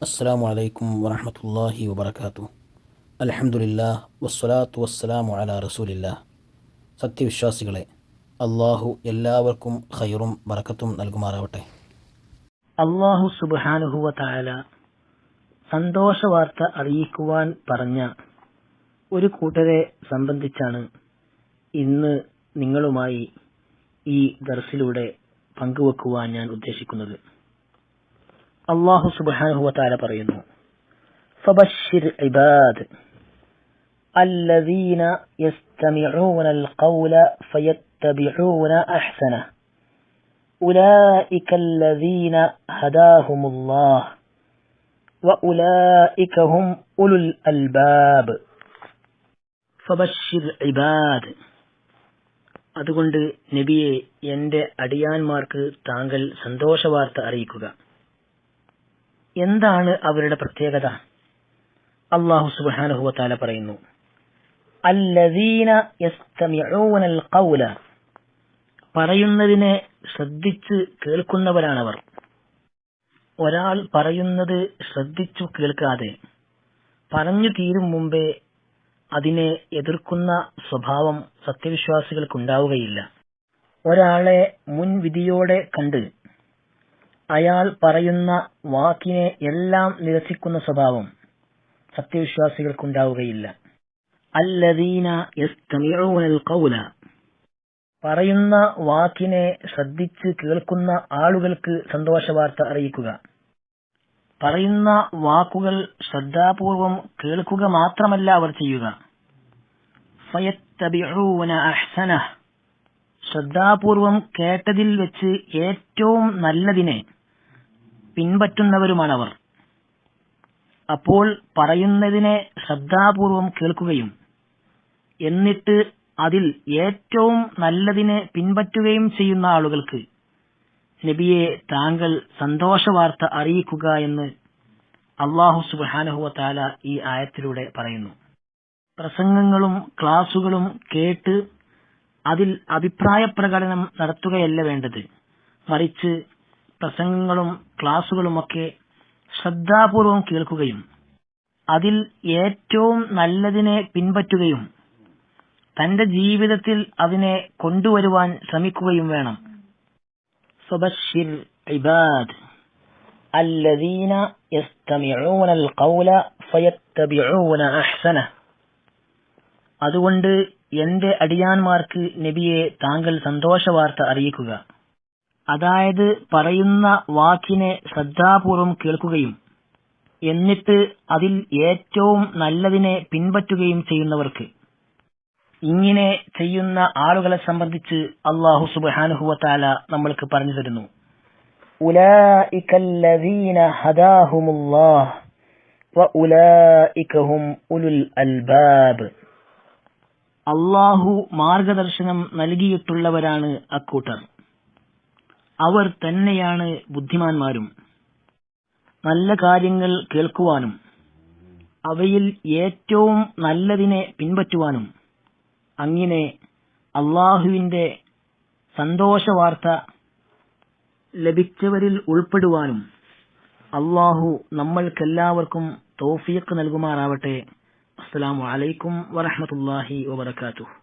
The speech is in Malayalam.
അസ്സലാമു അലൈക്കും വറഹ്മത്തുള്ളാഹി വബറകാതുഹു. അൽഹംദുലില്ലാഹ് വസ്സലാത്തു വസ്സലാമു അലാ റസൂലില്ലാഹ്. സത്യവിശ്വാസികളെ, അള്ളാഹു എല്ലാവർക്കും ഖൈറും ബറക്കത്തും നൽകുമാറാവട്ടെ. അല്ലാഹു സുബ്ഹാനഹു വ തആല സന്തോഷവാർത്ത അറിയിക്കുവാൻ പറഞ്ഞ ഒരു കൂട്ടരെ സംബന്ധിച്ചാണ് ഇന്ന് നിങ്ങളുമായി ഈ ദർസിലൂടെ പങ്കുവെക്കുവാൻ ഞാൻ ഉദ്ദേശിക്കുന്നത്. അല്ലാഹു സുബ്ഹാനഹു വ തആല പറയുന്നു, ഫബശ്ശിർ ഇബാദ് الذين يستمعون القول فيتبعون أحسنه أولئك الذين هداهم الله وأولئك هم أولو الألباب. ഫബശ്ശിർ ഇബാദ്, അതുകൊണ്ട് നബിയെ, എന്റെ അടിയാന്മാർക്ക് താങ്കൾ സന്തോഷവാർത്ത അറിയിക്കുക. എന്താണ് അവരുടെ പ്രത്യേകത? അല്ലാഹു സുബ്ഹാനഹു വ തആല പറയുന്നു, അല്ലദീന യസ്തമിഊനൽ ഖൗല, പറയുന്നതിനെ ശ്രദ്ധിച്ച് കേൾക്കുന്നവരാണവർ. ഒരാൾ പറയുന്നത് ശ്രദ്ധിച്ചു കേൾക്കാതെ പറഞ്ഞു തീരും മുമ്പേ അതിനെ എതിർക്കുന്ന സ്വഭാവം സത്യവിശ്വാസികൾക്കുണ്ടാവുകയില്ല. ഒരാളെ മുൻവിധിയോടെ കണ്ട് അയാൾ പറയുന്ന വാക്കിനെ എല്ലാം നിരസിക്കുന്ന സ്വഭാവം സത്യവിശ്വാസികൾക്കുണ്ടാവുകയില്ല. അല്ലദീന യസ്തമിഊനൽ ഖൗല, പറയുന്ന വാക്കിനെ ശ്രദ്ധിച്ച് കേൾക്കുന്ന ആളുകൾക്ക് സന്തോഷവാർത്ത അറിയിക്കുക. പറയുന്ന വാക്കുകൾ ശ്രദ്ധാപൂർവം കേൾക്കുക മാത്രമല്ല അവർ ചെയ്യുക, ഫയത്തബിഊന അഹ്സനഹ്, ശ്രദ്ധാപൂർവം കേട്ടതിൽ വെച്ച് ഏറ്റവും നല്ലതിനെ പിൻപറ്റുന്നവരുമാണവർ. അപ്പോൾ പറയുന്നതിനെ ശ്രദ്ധാപൂർവം കേൾക്കുകയും എന്നിട്ട് അതിൽ ഏറ്റവും നല്ലതിനെ പിൻപറ്റുകയും ചെയ്യുന്ന ആളുകൾക്ക് നബിയെ താങ്കൾ സന്തോഷവാർത്ത അറിയിക്കുക എന്ന് അല്ലാഹു സുബ്ഹാനഹു വ തആല ഈ ആയത്തിലൂടെ പറയുന്നു. പ്രസംഗങ്ങളും ക്ലാസുകളും കേട്ട് അതിൽ അഭിപ്രായ പ്രകടനം നടത്തുകയല്ല വേണ്ടത്, മറിച്ച് പ്രസംഗങ്ങളും ക്ലാസുകളുമൊക്കെ ശ്രദ്ധാപൂർവം കേൾക്കുകയും അതിൽ ഏറ്റവും നല്ലതിനെ പിൻപറ്റുകയും തന്റെ ജീവിതത്തിൽ അതിനെ കൊണ്ടുവരുവാൻ ശ്രമിക്കുകയും വേണം. ഫബശ്ശിർ ഇബാദ് അല്ലദീന യസ്തമിഊനൽ ഖൗല ഫയത്തബിഊന അഹ്സനഹ്, അതുകൊണ്ട് എന്റെ അടിയാന്മാർക്ക് നബിയെ താങ്കൾ സന്തോഷവാർത്ത അറിയിക്കുക. അതായത് പറയുന്ന വാക്കിനെ ശ്രദ്ധാപൂർവം കേൾക്കുകയും എന്നിട്ട് അതിൽ ഏറ്റവും നല്ലതിനെ പിൻപറ്റുകയും ചെയ്യുന്നവർക്ക്. ഇങ്ങനെ ചെയ്യുന്ന ആളുകളെ സംബന്ധിച്ച് അല്ലാഹു സുബ്ഹാനഹു വ തആല നമ്മൾക്ക് പറഞ്ഞു തരുന്നു, ഉലൈകല്ലദീന ഹദാഹുമുല്ലാഹ് വഉലൈക ഹും ഉലുൽ അൽബാബ്, അല്ലാഹു മാർഗദർശനം നൽകിയിട്ടുള്ളവരാണ് അക്കൂട്ടർ, അവർ തന്നെയാണ് ബുദ്ധിമാന്മാരും. നല്ല കാര്യങ്ങൾ കേൾക്കുവാനും അവയിൽ ഏറ്റവും നല്ലതിനെ പിൻപറ്റുവാനും അങ്ങനെ അല്ലാഹുവിന്റെ സന്തോഷവാർത്ത ലഭിച്ചവരിൽ ഉൾപ്പെടുവാനും അല്ലാഹു നമ്മൾക്കെല്ലാവർക്കും തൗഫീഖ് നൽകുമാറാവട്ടെ. അസ്സലാമു അലൈക്കും വറഹ്മത്തുള്ളാഹി വബറകാതുഹു.